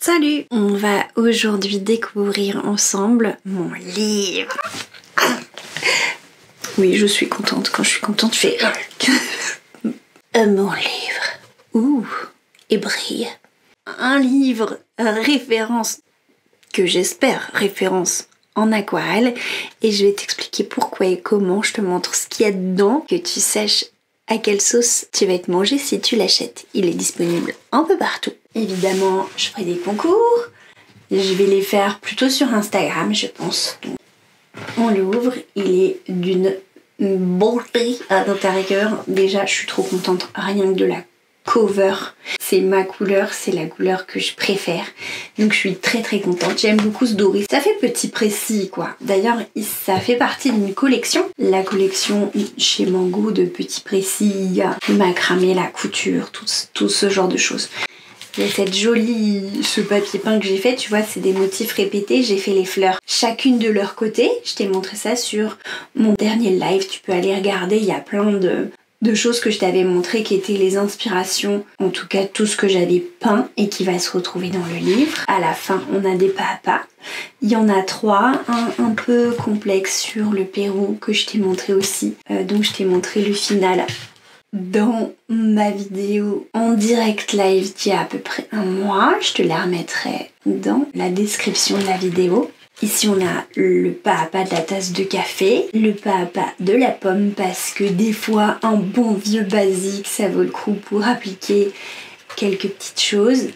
Salut! On va aujourd'hui découvrir ensemble mon livre. Oui, je suis contente. Quand je suis contente, je fais... mon livre. Ouh, et brille. Un livre référence, que j'espère référence en aquarelle. Et je vais t'expliquer pourquoi et comment. Je te montre ce qu'il y a dedans, que tu saches à quelle sauce tu vas être mangé si tu l'achètes. Il est disponible un peu partout. Évidemment, je ferai des concours. Je vais les faire plutôt sur Instagram, je pense. Donc, on l'ouvre. Il est d'une beauté à l'intérieur. Déjà, je suis trop contente. Rien que de la cover. C'est ma couleur, c'est la couleur que je préfère. Donc je suis très contente. J'aime beaucoup ce doré. Ça fait petit précis quoi. D'ailleurs, ça fait partie d'une collection. La collection chez Mango de petits précis. Il y a le macramé, la couture, tout ce genre de choses. Il y a ce papier peint que j'ai fait, tu vois, c'est des motifs répétés, j'ai fait les fleurs chacune de leur côté. Je t'ai montré ça sur mon dernier live, tu peux aller regarder, il y a plein de choses que je t'avais montré qui étaient les inspirations, en tout cas tout ce que j'avais peint et qui va se retrouver dans le livre. À la fin, on a des pas à pas. Il y en a 3, un peu complexe sur le Pérou que je t'ai montré aussi, donc je t'ai montré le final dans ma vidéo en direct live d'il y a à peu près un mois. Je te la remettrai dans la description de la vidéo. Ici on a le pas à pas de la tasse de café, le pas à pas de la pomme parce que des fois un bon vieux basique ça vaut le coup pour appliquer quelques petites choses.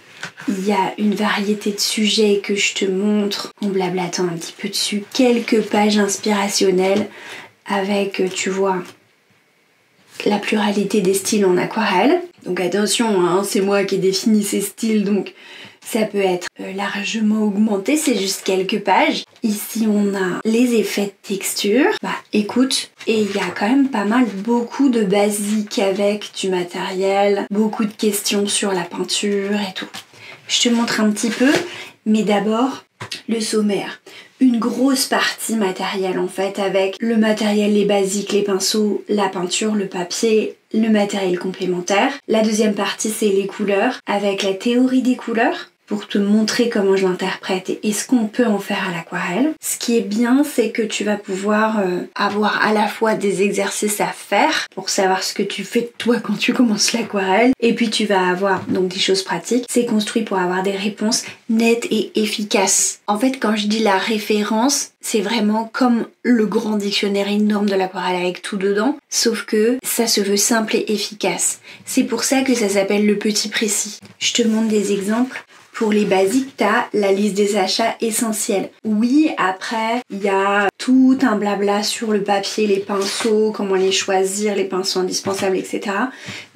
Il y a une variété de sujets que je te montre en blablatant un petit peu dessus. Quelques pages inspirationnelles avec, tu vois, la pluralité des styles en aquarelle. Donc attention, hein, c'est moi qui ai défini ces styles, donc ça peut être largement augmenté, c'est juste quelques pages. Ici on a les effets de texture. Bah écoute, et il y a quand même pas mal, beaucoup de basiques avec du matériel, beaucoup de questions sur la peinture et tout. Je te montre un petit peu, mais d'abord le sommaire. Une grosse partie matérielle en fait, avec le matériel, les basiques, les pinceaux, la peinture, le papier, le matériel complémentaire. La deuxième partie c'est les couleurs, avec la théorie des couleurs, pour te montrer comment je l'interprète et ce qu'on peut en faire à l'aquarelle. Ce qui est bien, c'est que tu vas pouvoir avoir à la fois des exercices à faire pour savoir ce que tu fais de toi quand tu commences l'aquarelle, et puis tu vas avoir donc des choses pratiques. C'est construit pour avoir des réponses nettes et efficaces. En fait, quand je dis la référence, c'est vraiment comme le grand dictionnaire énorme de l'aquarelle avec tout dedans, sauf que ça se veut simple et efficace. C'est pour ça que ça s'appelle le petit précis. Je te montre des exemples. Pour les basiques, t'as la liste des achats essentiels. Oui, après, il y a tout un blabla sur le papier, les pinceaux, comment les choisir, les pinceaux indispensables, etc.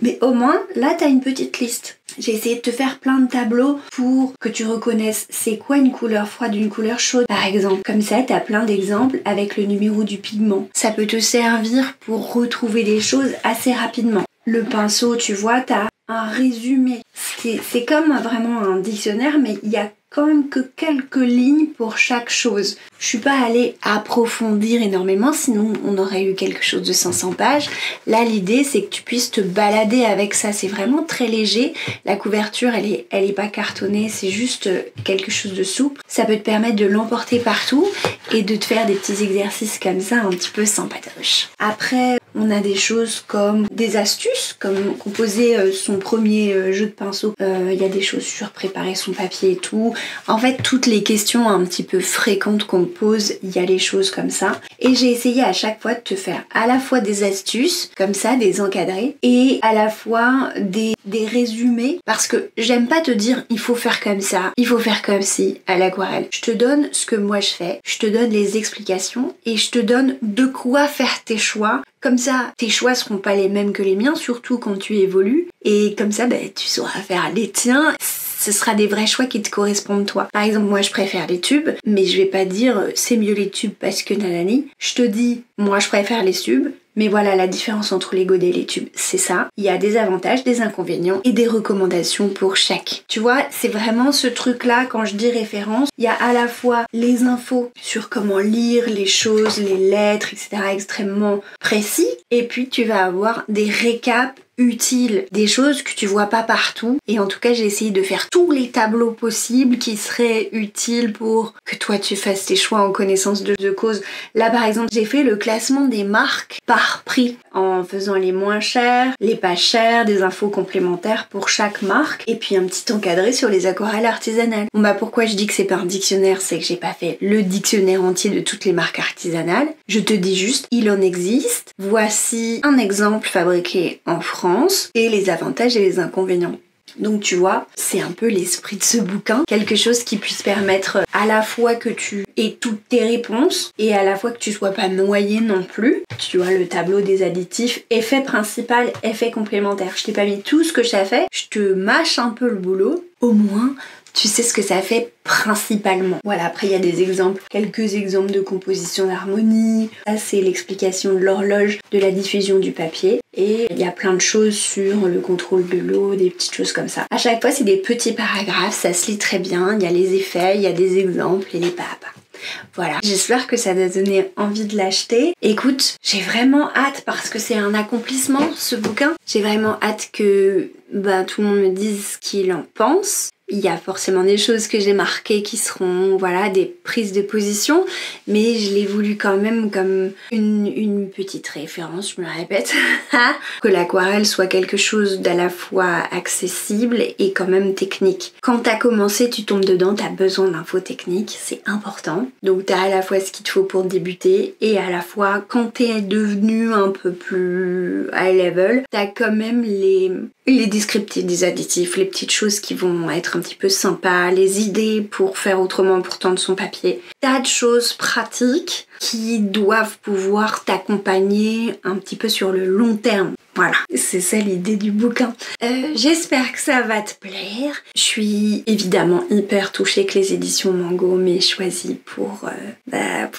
Mais au moins, là, t'as une petite liste. J'ai essayé de te faire plein de tableaux pour que tu reconnaisses c'est quoi une couleur froide, une couleur chaude, par exemple. Comme ça, t'as plein d'exemples avec le numéro du pigment. Ça peut te servir pour retrouver des choses assez rapidement. Le pinceau, tu vois, t'as un résumé. C'est comme vraiment un dictionnaire, mais il y a quand même que quelques lignes pour chaque chose. Je suis pas allée approfondir énormément, sinon on aurait eu quelque chose de 500 pages. Là, l'idée, c'est que tu puisses te balader avec ça. C'est vraiment très léger. La couverture, elle est pas cartonnée, c'est juste quelque chose de souple. Ça peut te permettre de l'emporter partout et de te faire des petits exercices comme ça, un petit peu sympatoches. Après, on a des choses comme des astuces, comme composer son premier jeu de pinceau. Il y a des choses sur préparer son papier et tout. En fait, toutes les questions un petit peu fréquentes qu'on me pose, il y a les choses comme ça. Et j'ai essayé à chaque fois de te faire à la fois des astuces, comme ça, des encadrés, et à la fois des résumés, parce que j'aime pas te dire il faut faire comme ça, il faut faire comme ci à l'aquarelle. Je te donne ce que moi je fais, je te donne les explications et je te donne de quoi faire tes choix. Comme ça, tes choix seront pas les mêmes que les miens, surtout quand tu évolues. Et comme ça, tu sauras faire les tiens. Ce sera des vrais choix qui te correspondent toi. Par exemple, moi je préfère les tubes, mais je vais pas dire c'est mieux les tubes parce que nanani. Je te dis, moi je préfère les tubes, mais voilà la différence entre les godets et les tubes, c'est ça. Il y a des avantages, des inconvénients et des recommandations pour chaque. Tu vois, c'est vraiment ce truc-là, quand je dis référence, il y a à la fois les infos sur comment lire les choses, les lettres, etc. extrêmement précis, et puis tu vas avoir des récaps utiles, des choses que tu vois pas partout. Et en tout cas, j'ai essayé de faire tous les tableaux possibles qui seraient utiles pour que toi tu fasses tes choix en connaissance de cause. Là par exemple, j'ai fait le classement des marques par prix en faisant les moins chères, les pas chères, des infos complémentaires pour chaque marque et puis un petit encadré sur les aquarelles artisanales. Bon bah pourquoi je dis que c'est pas un dictionnaire, c'est que j'ai pas fait le dictionnaire entier de toutes les marques artisanales. Je te dis juste, il en existe. Voici un exemple fabriqué en France et les avantages et les inconvénients. Donc tu vois, c'est un peu l'esprit de ce bouquin, quelque chose qui puisse permettre à la fois que tu aies toutes tes réponses et à la fois que tu sois pas noyé non plus. Tu vois le tableau des additifs, effet principal, effet complémentaire. Je t'ai pas mis tout ce que ça fait, je te mâche un peu le boulot, au moins tu sais ce que ça fait principalement. Voilà, après il y a des exemples, quelques exemples de composition d'harmonie. Ça c'est l'explication de l'horloge, de la diffusion du papier. Et il y a plein de choses sur le contrôle de l'eau, des petites choses comme ça. À chaque fois c'est des petits paragraphes, ça se lit très bien, il y a les effets, il y a des exemples et les pas à pas. Voilà, j'espère que ça t'a donné envie de l'acheter. Écoute, j'ai vraiment hâte parce que c'est un accomplissement ce bouquin. J'ai vraiment hâte que tout le monde me dise ce qu'il en pense. Il y a forcément des choses que j'ai marquées qui seront des prises de position, mais je l'ai voulu quand même comme une petite référence, je me répète, que l'aquarelle soit quelque chose d'à la fois accessible et quand même technique. Quand t'as commencé, tu tombes dedans, t'as besoin d'infos techniques, c'est important. Donc t'as à la fois ce qu'il te faut pour débuter et à la fois quand t'es devenu un peu plus high level, t'as quand même les descriptifs des additifs, les petites choses qui vont être un petit peu sympas, les idées pour faire autrement pour tendre son papier. Tas de choses pratiques qui doivent pouvoir t'accompagner un petit peu sur le long terme. Voilà, c'est ça l'idée du bouquin. J'espère que ça va te plaire. Je suis évidemment hyper touchée que les éditions Mango m'aient choisi pour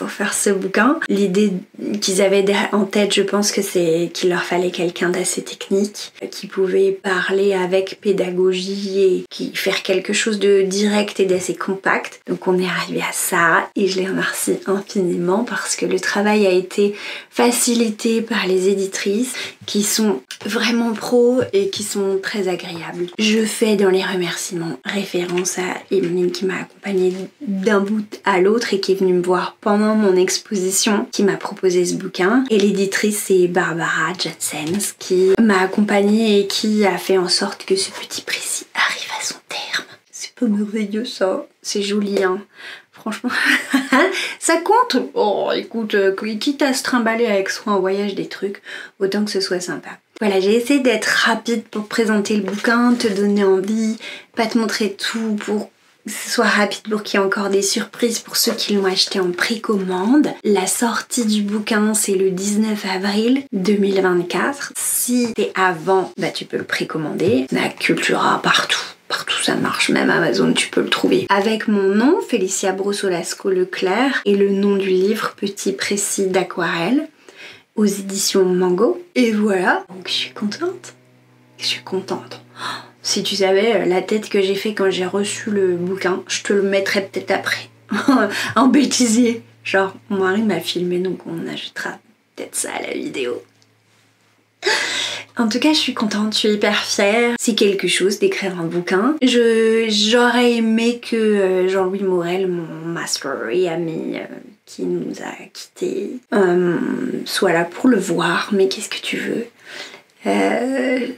faire ce bouquin. L'idée qu'ils avaient en tête, je pense que c'est qu'il leur fallait quelqu'un d'assez technique, qui pouvait parler avec pédagogie et qui faire quelque chose de direct et d'assez compact. Donc on est arrivé à ça et je les remercie infiniment parce que le travail a été facilité par les éditrices qui sont vraiment pros et qui sont très agréables. Je fais dans les remerciements référence à Emeline qui m'a accompagnée d'un bout à l'autre et qui est venue me voir pendant mon exposition, qui m'a proposé ce bouquin. Et l'éditrice c'est Barbara Jadsens qui m'a accompagnée et qui a fait en sorte que ce petit précis arrive à son terme. C'est pas merveilleux ça, c'est joli hein. Franchement, ça compte. Oh, écoute, quitte à se trimballer avec soi en voyage des trucs, autant que ce soit sympa. Voilà, j'ai essayé d'être rapide pour présenter le bouquin, te donner envie, pas te montrer tout pour que ce soit rapide pour qu'il y ait encore des surprises pour ceux qui l'ont acheté en précommande. La sortie du bouquin, c'est le 19 avril 2024. Si t'es avant, tu peux le précommander. La Cultura partout. Partout ça marche, même Amazon tu peux le trouver. Avec mon nom, Félicia Brossolasco Leclerc, et le nom du livre Petit précis d'aquarelle, aux éditions Mango. Et voilà, donc je suis contente. Je suis contente. Si tu savais la tête que j'ai fait quand j'ai reçu le bouquin, je te le mettrais peut-être après. En bêtisier. Genre, mon mari m'a filmé, donc on ajoutera peut-être ça à la vidéo. En tout cas, je suis contente, je suis hyper fière. C'est quelque chose d'écrire un bouquin. J'aurais aimé que Jean-Louis Morel, mon master et ami qui nous a quittés, soit là pour le voir, mais qu'est-ce que tu veux ?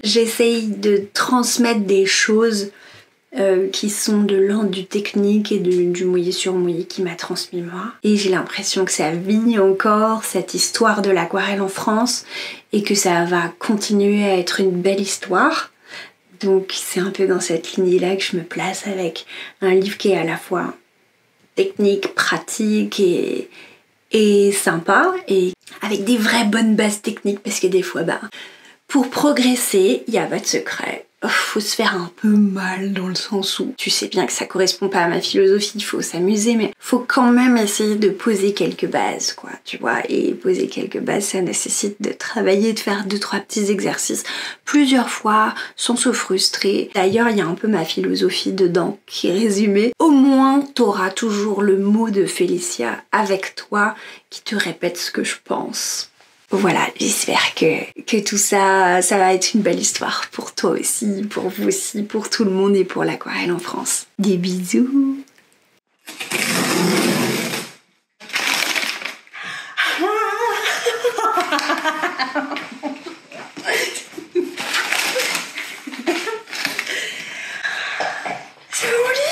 J'essaye de transmettre des choses qui sont de l'ordre du technique et du mouillé sur mouillé qui m'a transmis moi. Et j'ai l'impression que ça vit encore cette histoire de l'aquarelle en France et que ça va continuer à être une belle histoire. Donc c'est un peu dans cette lignée-là que je me place avec un livre qui est à la fois technique, pratique et sympa et avec des vraies bonnes bases techniques parce que des fois, pour progresser, il n'y a pas de secret. Faut se faire un peu mal dans le sens où tu sais bien que ça correspond pas à ma philosophie, il faut s'amuser, mais faut quand même essayer de poser quelques bases, quoi, tu vois. Et poser quelques bases, ça nécessite de travailler, de faire 2-3 petits exercices plusieurs fois sans se frustrer. D'ailleurs, il y a un peu ma philosophie dedans qui est résumée. Au moins, t'auras toujours le mot de Félicia avec toi qui te répète ce que je pense. Voilà, j'espère que tout ça, ça va être une belle histoire pour toi aussi, pour vous aussi, pour tout le monde et pour l'aquarelle en France. Des bisous. C'est joli.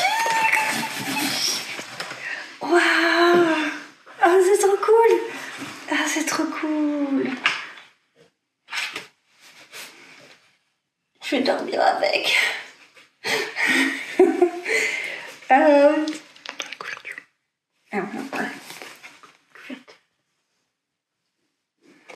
Waouh. Ah, c'est trop cool. Ah, c'est trop cool. Je vais dormir avec.